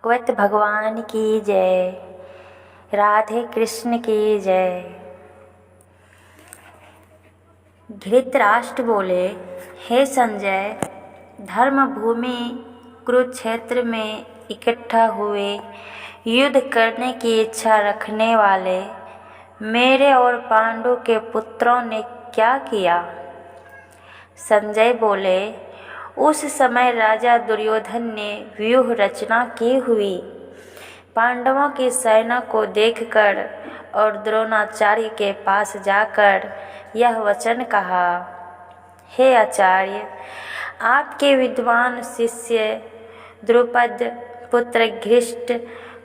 भागवत भगवान की जय। राधे कृष्ण की जय। धृतराष्ट्र बोले, हे संजय, धर्म भूमि कुरुक्षेत्र में इकट्ठा हुए युद्ध करने की इच्छा रखने वाले मेरे और पांडु के पुत्रों ने क्या किया? संजय बोले, उस समय राजा दुर्योधन ने व्यूह रचना की हुई। पांडवों की सेना को देखकर और द्रोणाचार्य के पास जाकर यह वचन कहा, हे आचार्य, आपके विद्वान शिष्य द्रुपद पुत्र घृष्ट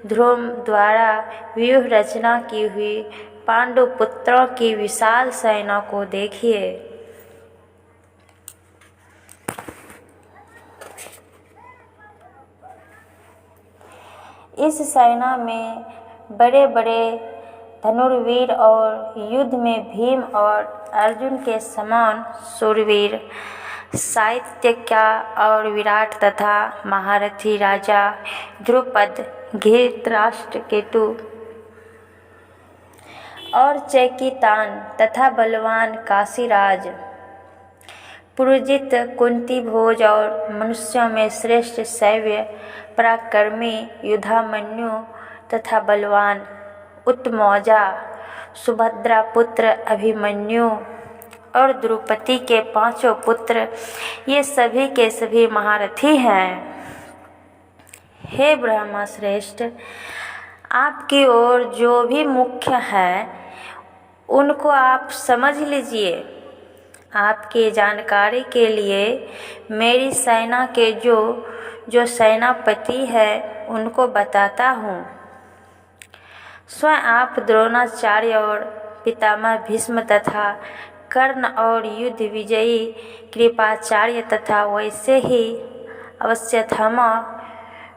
ध्रुव द्वारा व्यूह रचना की हुई पांडु पुत्रों की विशाल सेना को देखिए। इस सेना में बड़े बड़े धनुर्वीर और युद्ध में भीम और अर्जुन के समान शूरवीर, सात्यकी और विराट तथा महारथी राजा द्रुपद, धृतराष्ट्र केतु और चेकितान तथा बलवान काशीराज, पुरुजित, कुंती भोज और मनुष्यों में श्रेष्ठ शैव्य पराक्रमी युधामन्यु तथा बलवान उत्तमौजा, सुभद्रा पुत्र अभिमन्यु और द्रौपदी के पांचों पुत्र, ये सभी के सभी महारथी हैं। हे ब्रह्मा श्रेष्ठ, आपकी ओर जो भी मुख्य हैं उनको आप समझ लीजिए। आपकी जानकारी के लिए मेरी सेना के जो सेनापति है उनको बताता हूँ। स्वयं आप द्रोणाचार्य और पितामह भीष्म तथा कर्ण और युद्ध विजयी कृपाचार्य तथा वैसे ही अश्वत्थामा,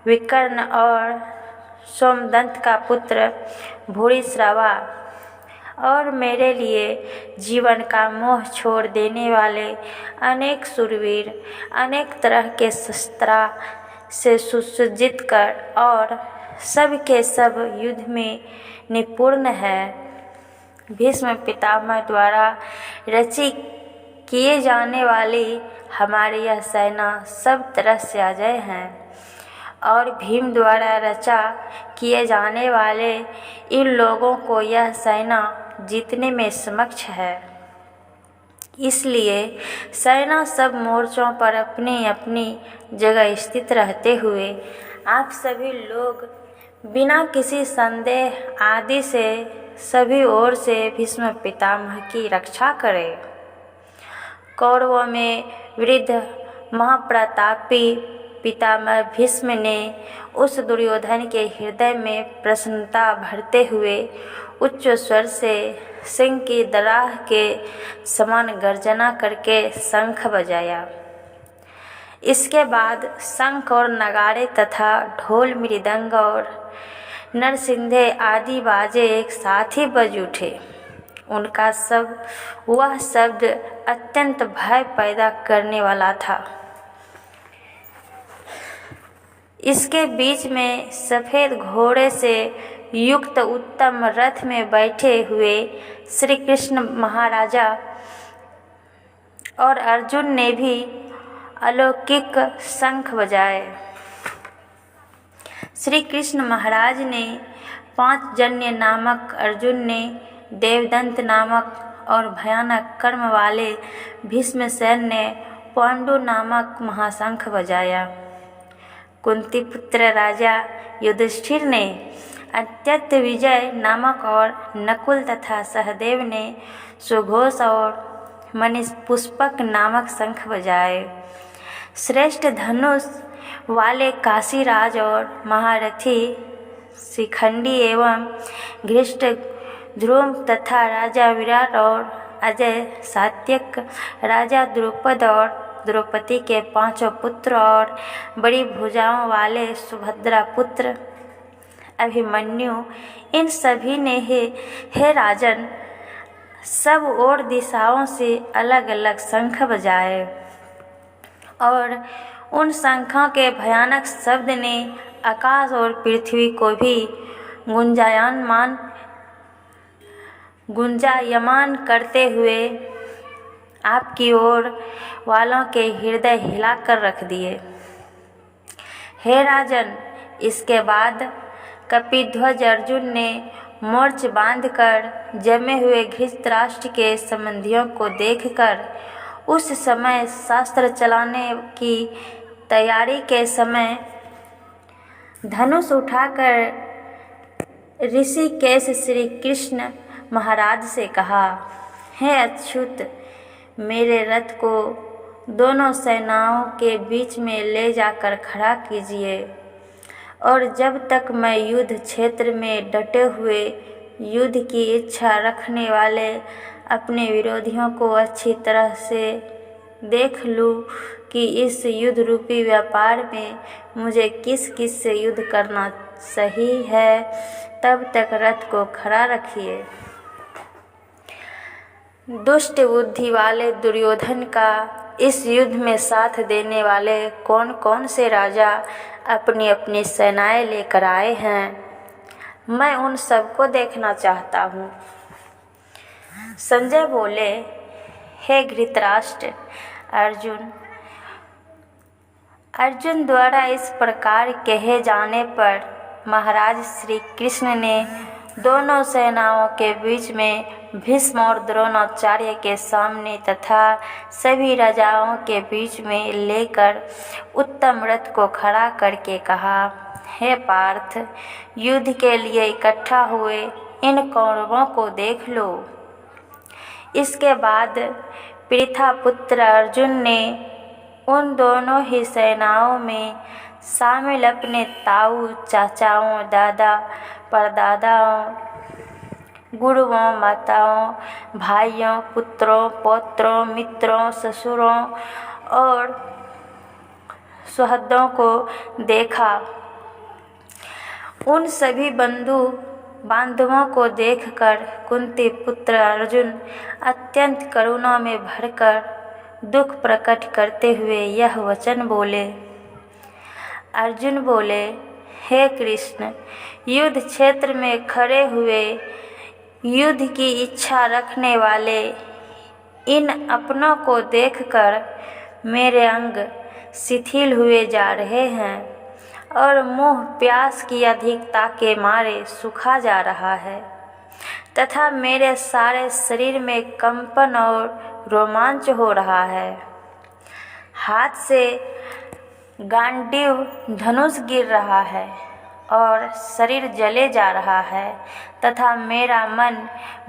विकर्ण और सोमदत्त का पुत्र भूरिश्रवा और मेरे लिए जीवन का मोह छोड़ देने वाले अनेक शूरवीर, अनेक तरह के शस्त्र से सुसज्जित कर और सब के सब युद्ध में निपुण है। भीष्म पितामह द्वारा रची किए जाने वाली हमारी यह सेना सब तरह से अजय है और भीम द्वारा रचा किए जाने वाले इन लोगों को यह सेना जीतने में समक्ष है। इसलिए सेना सब मोर्चों पर अपनी अपनी जगह स्थित रहते हुए आप सभी लोग बिना किसी संदेह आदि से सभी ओर से भीष्म पितामह की रक्षा करें। कौरवों में वृद्ध महाप्रतापी पितामह भीष्म ने उस दुर्योधन के हृदय में प्रसन्नता भरते हुए उच्च स्वर से सिंह की दराह के समान गर्जना करके शंख बजाया। इसके बाद शंख और नगाड़े तथा ढोल मृदंग और नरसिंधे आदि बाजे एक साथ ही बज उठे। उनका वह शब्द अत्यंत भय पैदा करने वाला था। इसके बीच में सफ़ेद घोड़े से युक्त उत्तम रथ में बैठे हुए श्री कृष्ण महाराजा और अर्जुन ने भी अलौकिक शंख बजाए। श्री कृष्ण महाराज ने पांचजन्य नामक, अर्जुन ने देवदंत नामक और भयानक कर्म वाले भीष्मसेन ने पांडु नामक महाशंख बजाया। कुंती पुत्र राजा युधिष्ठिर ने अत्यंत विजय नामक और नकुल तथा सहदेव ने सुघोष और मणिपुष्पक नामक शंख बजाए। श्रेष्ठ धनुष वाले काशीराज और महारथी शिखंडी एवं घृष्ट ध्रुव तथा राजा विराट और अजय सात्यक, राजा द्रुपद और द्रौपदी के पांचों पुत्र और बड़ी भुजाओं वाले सुभद्रा पुत्र अभिमन्यु, इन सभी ने हे राजन सब और दिशाओं से अलग अलग शंख बजाए और उन शंखों के भयानक शब्द ने आकाश और पृथ्वी को भी गुंजायमान करते हुए आपकी ओर वालों के हृदय हिलाकर रख दिए। हे राजन, इसके बाद कपिध्वज अर्जुन ने मोर्च बांधकर जमे हुए धृतराष्ट्र के संबंधियों को देखकर उस समय शस्त्र चलाने की तैयारी के समय धनुष उठाकर ऋषिकेश श्री कृष्ण महाराज से कहा, हे अच्युत, मेरे रथ को दोनों सेनाओं के बीच में ले जाकर खड़ा कीजिए और जब तक मैं युद्ध क्षेत्र में डटे हुए युद्ध की इच्छा रखने वाले अपने विरोधियों को अच्छी तरह से देख लूँ कि इस युद्ध रूपी व्यापार में मुझे किस किस से युद्ध करना सही है, तब तक रथ को खड़ा रखिए। दुष्ट बुद्धि वाले दुर्योधन का इस युद्ध में साथ देने वाले कौन कौन से राजा अपनी अपनी सेनाएं लेकर आए हैं, मैं उन सबको देखना चाहता हूँ। संजय बोले, हे धृतराष्ट्र, अर्जुन द्वारा इस प्रकार कहे जाने पर महाराज श्री कृष्ण ने दोनों सेनाओं के बीच में भीष्म और द्रोणाचार्य के सामने तथा सभी राजाओं के बीच में लेकर उत्तम रथ को खड़ा करके कहा, हे पार्थ, युद्ध के लिए इकट्ठा हुए इन कौरवों को देख लो। इसके बाद पृथा पुत्र अर्जुन ने उन दोनों ही सेनाओं में शामिल अपने ताऊ, चाचाओं, दादा, परदादाओं, गुरुओं, माताओं, भाइयों, पुत्रों, पौत्रों, मित्रों, ससुरों और सुहृदों को देखा। उन सभी बंधु बांधवों को देखकर कुंती पुत्र अर्जुन अत्यंत करुणा में भरकर दुख प्रकट करते हुए यह वचन बोले। अर्जुन बोले, हे कृष्ण, युद्ध क्षेत्र में खड़े हुए युद्ध की इच्छा रखने वाले इन अपनों को देखकर मेरे अंग शिथिल हुए जा रहे हैं और मुँह प्यास की अधिकता के मारे सूखा जा रहा है तथा मेरे सारे शरीर में कंपन और रोमांच हो रहा है। हाथ से गांडीव धनुष गिर रहा है और शरीर जले जा रहा है तथा मेरा मन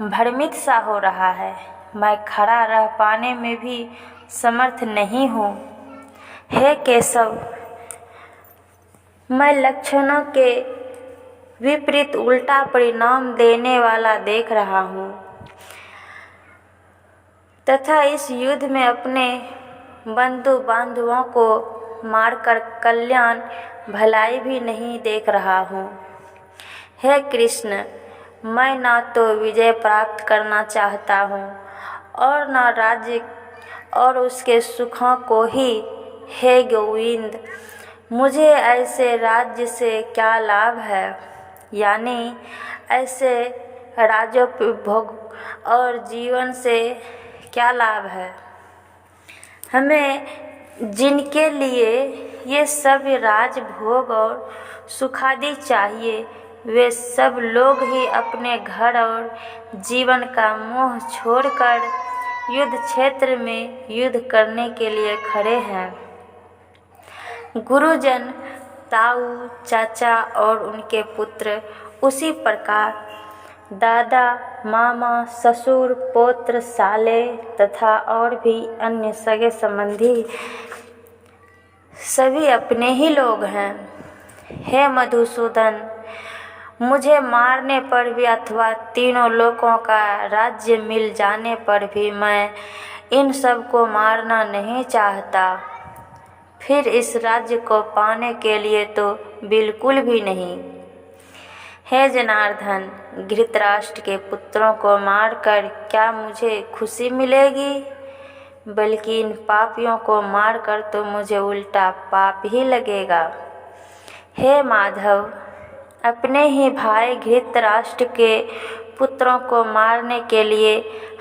भ्रमित सा हो रहा है। मैं खड़ा रह पाने में भी समर्थ नहीं हूँ। हे केशव, मैं लक्षणों के विपरीत उल्टा परिणाम देने वाला देख रहा हूँ तथा इस युद्ध में अपने बंधु बांधवों को मारकर कल्याण भलाई भी नहीं देख रहा हूँ। हे कृष्ण, मैं ना तो विजय प्राप्त करना चाहता हूँ और न राज्य और उसके सुखों को ही। हे गोविंद, मुझे ऐसे राज्य से क्या लाभ है, यानी ऐसे राजोपभोग और जीवन से क्या लाभ है। हमें जिनके लिए ये सब राजभोग और सुखादि चाहिए, वे सब लोग ही अपने घर और जीवन का मोह छोड़कर युद्ध क्षेत्र में युद्ध करने के लिए खड़े हैं। गुरुजन, ताऊ, चाचा और उनके पुत्र, उसी प्रकार दादा, मामा, ससुर, पौत्र, साले तथा और भी अन्य सगे संबंधी सभी अपने ही लोग हैं। हे मधुसूदन, मुझे मारने पर भी अथवा तीनों लोकों का राज्य मिल जाने पर भी मैं इन सब को मारना नहीं चाहता। फिर इस राज्य को पाने के लिए तो बिल्कुल भी नहीं। हे जनार्दन, धृतराष्ट्र के पुत्रों को मारकर क्या मुझे खुशी मिलेगी, बल्कि इन पापियों को मारकर तो मुझे उल्टा पाप ही लगेगा। हे माधव, अपने ही भाई धृतराष्ट्र के पुत्रों को मारने के लिए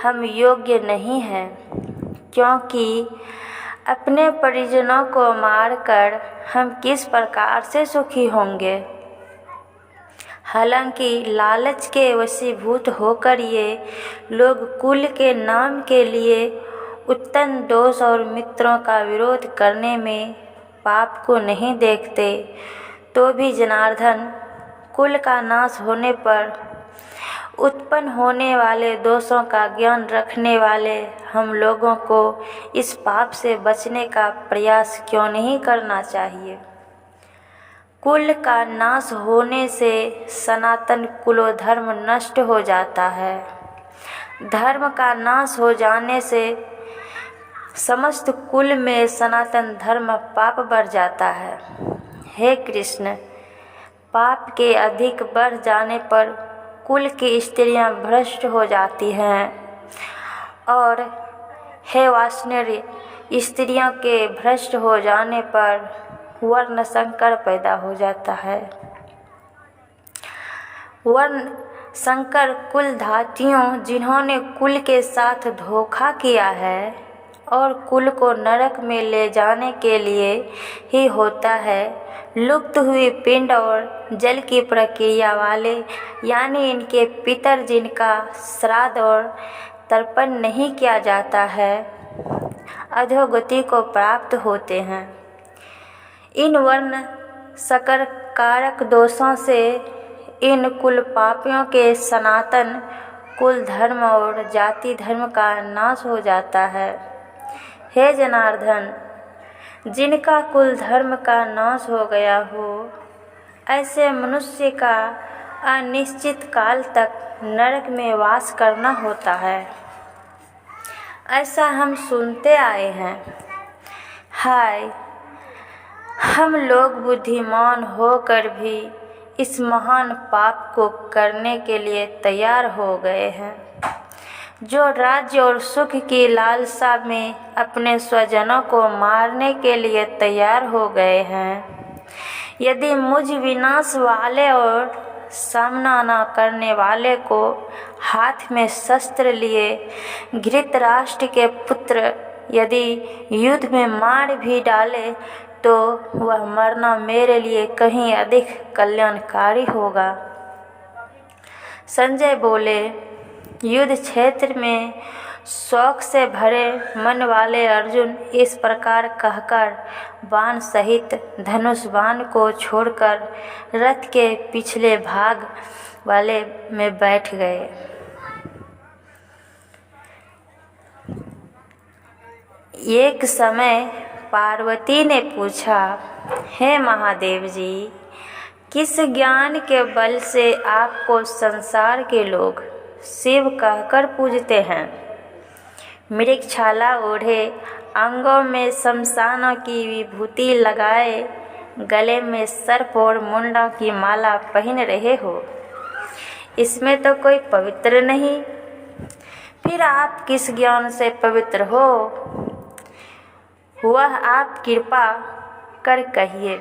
हम योग्य नहीं हैं, क्योंकि अपने परिजनों को मारकर हम किस प्रकार से सुखी होंगे। हालांकि लालच के वशीभूत होकर ये लोग कुल के नाम के लिए उत्तम दोष और मित्रों का विरोध करने में पाप को नहीं देखते, तो भी जनार्दन, कुल का नाश होने पर उत्पन्न होने वाले दोषों का ज्ञान रखने वाले हम लोगों को इस पाप से बचने का प्रयास क्यों नहीं करना चाहिए। कुल का नाश होने से सनातन कुलोधर्म नष्ट हो जाता है। धर्म का नाश हो जाने से समस्त कुल में सनातन धर्म पाप बढ़ जाता है। हे कृष्ण, पाप के अधिक बढ़ जाने पर कुल की स्त्रियां भ्रष्ट हो जाती हैं, और हे वासनीय, स्त्रियों के भ्रष्ट हो जाने पर वर्ण संकर पैदा हो जाता है। वर्ण संकर कुल धातियों जिन्होंने कुल के साथ धोखा किया है और कुल को नरक में ले जाने के लिए ही होता है। लुप्त हुई पिंड और जल की प्रक्रिया वाले, यानी इनके पितर जिनका श्राद्ध और तर्पण नहीं किया जाता है, अधोगति को प्राप्त होते हैं। इन वर्ण संकर कारक दोषों से इन कुल पापियों के सनातन कुल धर्म और जाति धर्म का नाश हो जाता है। हे जनार्दन, जिनका कुल धर्म का नाश हो गया हो, ऐसे मनुष्य का अनिश्चित काल तक नरक में वास करना होता है। ऐसा हम सुनते आए हैं। हाय, हम लोग बुद्धिमान होकर भी इस महान पाप को करने के लिए तैयार हो गए हैं। जो राज्य और सुख की लालसा में अपने स्वजनों को मारने के लिए तैयार हो गए हैं। यदि मुझ विनाश वाले और सामना न करने वाले को हाथ में शस्त्र लिए धृतराष्ट्र के पुत्र यदि युद्ध में मार भी डाले, तो वह मरना मेरे लिए कहीं अधिक कल्याणकारी होगा। संजय बोले, युद्ध क्षेत्र में शौक से भरे मन वाले अर्जुन इस प्रकार कहकर बाण सहित धनुष बाण को छोड़कर रथ के पिछले भाग वाले में बैठ गए। एक समय पार्वती ने पूछा, हे महादेव जी, किस ज्ञान के बल से आपको संसार के लोग शिव कहकर पूजते हैं? मृगछाला ओढ़े, अंगों में शमशानों की विभूति लगाए, गले में सर्प और मुंडों की माला पहन रहे हो, इसमें तो कोई पवित्र नहीं। फिर आप किस ज्ञान से पवित्र हो? वह आप कृपा कर कहिए।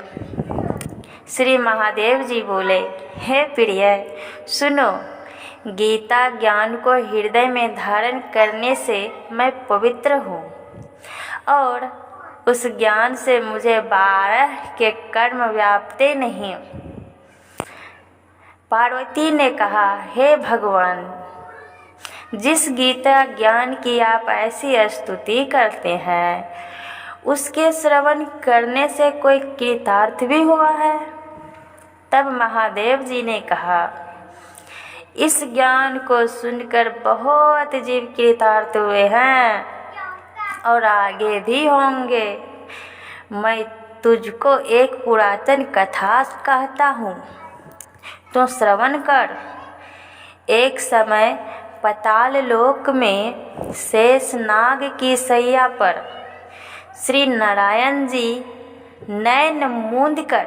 श्री महादेव जी बोले, हे प्रिय, सुनो, गीता ज्ञान को हृदय में धारण करने से मैं पवित्र हूँ, और उस ज्ञान से मुझे 12 के कर्म व्यापते नहीं। पार्वती ने कहा, हे भगवान, जिस गीता ज्ञान की आप ऐसी स्तुति करते हैं, उसके श्रवण करने से कोई कृतार्थ भी हुआ है? तब महादेव जी ने कहा, इस ज्ञान को सुनकर बहुत जीव कृतार्थ हुए हैं और आगे भी होंगे। मैं तुझको एक पुरातन कथा कहता हूँ, तो श्रवण कर। एक समय पाताल लोक में शेष नाग की शैया पर श्री नारायण जी नैन मूंद कर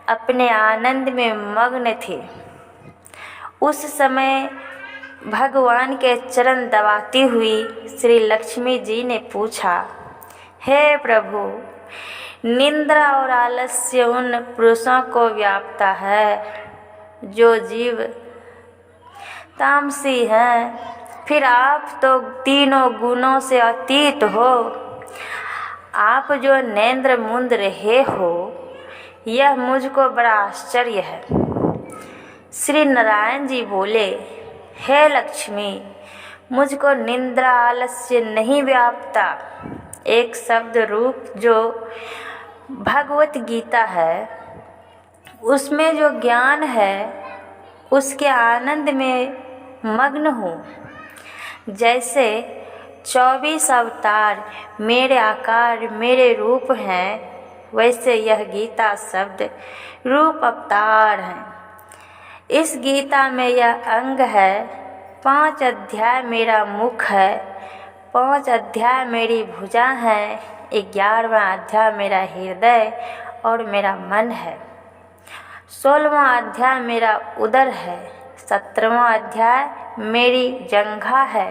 अपने आनंद में मग्न थे। उस समय भगवान के चरण दबाती हुई श्री लक्ष्मी जी ने पूछा, हे प्रभु, निंद्रा और आलस्य उन पुरुषों को व्यापता है जो जीव तामसी हैं। फिर आप तो तीनों गुणों से अतीत हो। आप जो नेंद्र मुंद रहे हो, यह मुझको बड़ा आश्चर्य है। श्री नारायण जी बोले, हे लक्ष्मी, मुझको निंद्रा आलस्य नहीं व्यापता। एक शब्द रूप जो भगवत गीता है, उसमें जो ज्ञान है उसके आनंद में मग्न हूँ। जैसे 24 अवतार मेरे आकार मेरे रूप हैं, वैसे यह गीता शब्द रूप अवतार हैं। इस गीता में यह अंग है। 5 अध्याय मेरा मुख है, 5 अध्याय मेरी भुजा है, 11वां अध्याय मेरा हृदय और मेरा मन है, 16वां अध्याय मेरा उदर है, 17वां अध्याय मेरी जंघा है,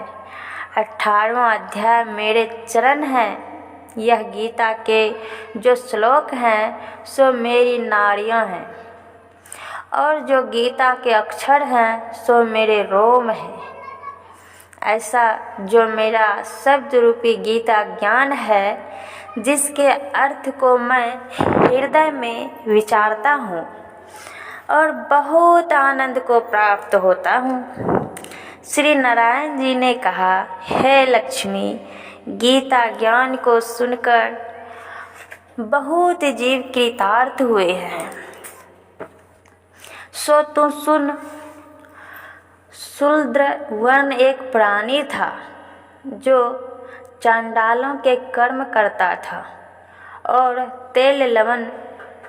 18वां अध्याय मेरे चरण हैं। यह गीता के जो श्लोक हैं सो मेरी नाड़ियाँ हैं, और जो गीता के अक्षर हैं सो मेरे रोम हैं। ऐसा जो मेरा शब्द रूपी गीता ज्ञान है, जिसके अर्थ को मैं हृदय में विचारता हूँ और बहुत आनंद को प्राप्त होता हूँ। श्री नारायण जी ने कहा, हे लक्ष्मी, गीता ज्ञान को सुनकर बहुत जीव कृतार्थ हुए हैं। सो तू सुन। शूद्र वर्ण एक प्राणी था जो चांडालों के कर्म करता था और तेल लवण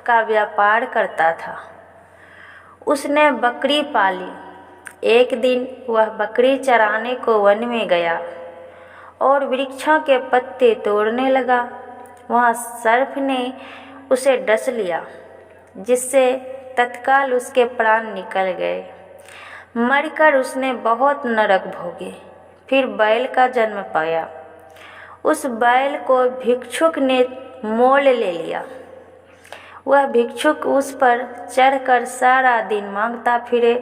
का व्यापार करता था। उसने बकरी पाली। एक दिन वह बकरी चराने को वन में गया और वृक्षों के पत्ते तोड़ने लगा। वहाँ सर्प ने उसे डस लिया, जिससे तत्काल उसके प्राण निकल गए। मरकर उसने बहुत नरक भोगे। फिर बैल का जन्म पाया। उस बैल को भिक्षुक ने मोल ले लिया। वह भिक्षुक उस पर चढ़कर सारा दिन मांगता फिरे।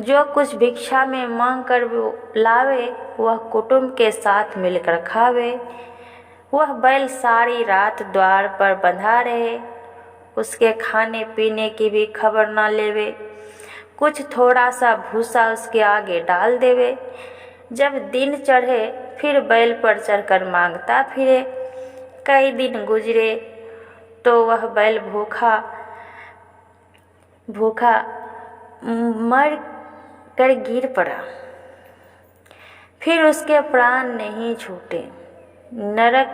जो कुछ भिक्षा में मांग कर वो लावे, वह कुटुंब के साथ मिलकर खावे। वह बैल सारी रात द्वार पर बंधा रहे, उसके खाने पीने की भी खबर ना लेवे। कुछ थोड़ा सा भूसा उसके आगे डाल देवे। जब दिन चढ़े फिर बैल पर चढ़कर मांगता फिरे। कई दिन गुजरे तो वह बैल भूखा मर कर गिर पड़ा। फिर उसके प्राण नहीं छूटे। नरक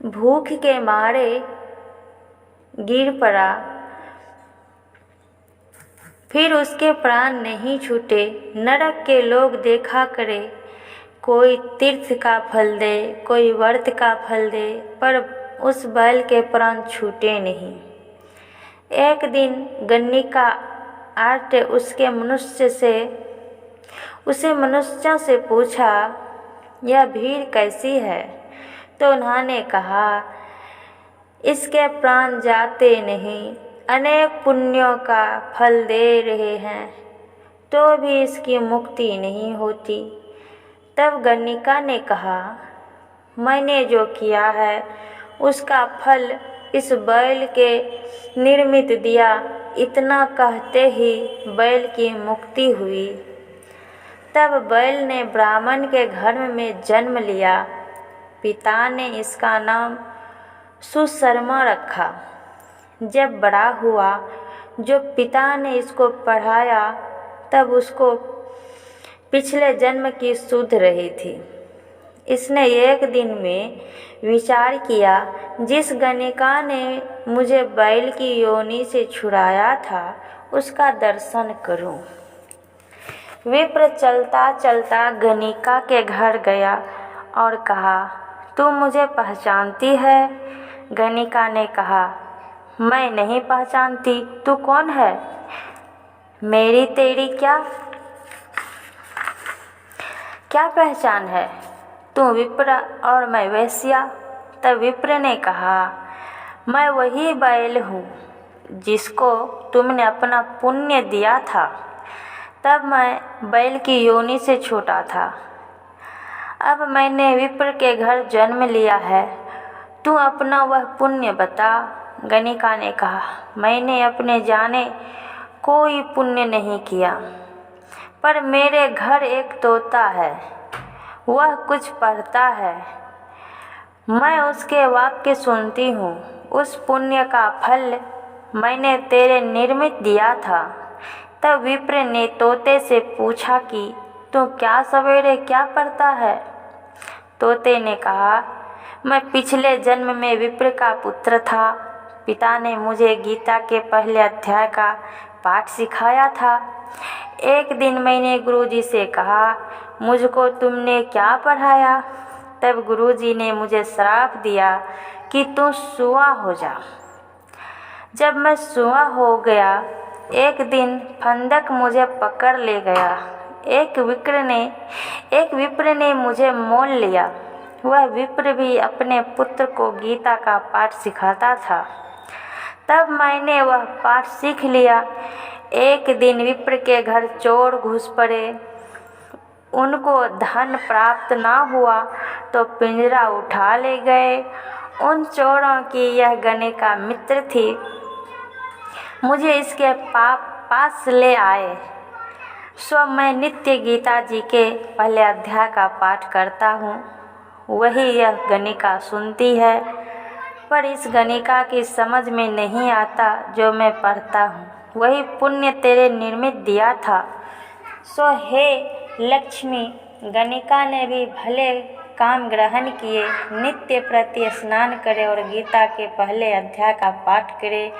भूख के मारे गिर पड़ा। फिर उसके प्राण नहीं छूटे। नरक के लोग देखा करे, कोई तीर्थ का फल दे, कोई व्रत का फल दे, पर उस बैल के प्राण छूटे नहीं। एक दिन गन्नी का आर्ट उसे मनुष्यों से पूछा, यह भीड़ कैसी है? तो उन्होंने कहा, इसके प्राण जाते नहीं, अनेक पुण्यों का फल दे रहे हैं, तो भी इसकी मुक्ति नहीं होती। तब गन्निका ने कहा, मैंने जो किया है उसका फल इस बैल के निर्मित दिया। इतना कहते ही बैल की मुक्ति हुई। तब बैल ने ब्राह्मण के घर में जन्म लिया। पिता ने इसका नाम सुशर्मा रखा। जब बड़ा हुआ, जो पिता ने इसको पढ़ाया, तब उसको पिछले जन्म की सुध रही थी। इसने एक दिन में विचार किया, जिस गणिका ने मुझे बैल की योनि से छुड़ाया था, उसका दर्शन करूं। विप्र चलता चलता गणिका के घर गया और कहा, तू मुझे पहचानती है? गणिका ने कहा, मैं नहीं पहचानती, तू कौन है? मेरी तेरी क्या पहचान है? तू विप्र और मैं वैश्या। तब विप्र ने कहा, मैं वही बैल हूँ जिसको तुमने अपना पुण्य दिया था। तब मैं बैल की योनि से छोटा था, अब मैंने विप्र के घर जन्म लिया है, तू अपना वह पुण्य बता। गणिका ने कहा, मैंने अपने जाने कोई पुण्य नहीं किया, पर मेरे घर एक तोता है, वह कुछ पढ़ता है, मैं उसके वाक्य सुनती हूँ। उस पुण्य का फल मैंने तेरे निर्मित दिया था। तब विप्र ने तोते से पूछा कि तू क्या सवेरे क्या पढ़ता है? तोते ने कहा, मैं पिछले जन्म में विप्र का पुत्र था। पिता ने मुझे गीता के पहले अध्याय का पाठ सिखाया था। एक दिन मैंने गुरुजी से कहा, मुझको तुमने क्या पढ़ाया? तब गुरुजी ने मुझे श्राप दिया कि तू सूआ हो जा। जब मैं सूआ हो गया, एक दिन फंदक मुझे पकड़ ले गया। एक विप्र ने मुझे मोल लिया। वह विप्र भी अपने पुत्र को गीता का पाठ सिखाता था। तब मैंने वह पाठ सीख लिया। एक दिन विप्र के घर चोर घुस पड़े। उनको धन प्राप्त ना हुआ तो पिंजरा उठा ले गए। उन चोरों की यह गणिका मित्र थी। मुझे इसके पास ले आए, सो मैं नित्य गीता जी के पहले अध्याय का पाठ करता हूँ। वही यह गणिका सुनती है, पर इस गणिका की समझ में नहीं आता जो मैं पढ़ता हूँ। वही पुण्य तेरे निर्मित दिया था। सो हे लक्ष्मी, गणिका ने भी भले काम ग्रहण किए, नित्य प्रति स्नान करे और गीता के पहले अध्याय का पाठ करे,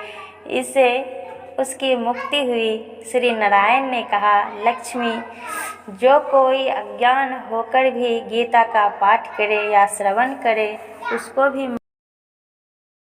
इससे उसकी मुक्ति हुई। श्री नारायण ने कहा, लक्ष्मी, जो कोई अज्ञान होकर भी गीता का पाठ करे या श्रवण करे, उसको भी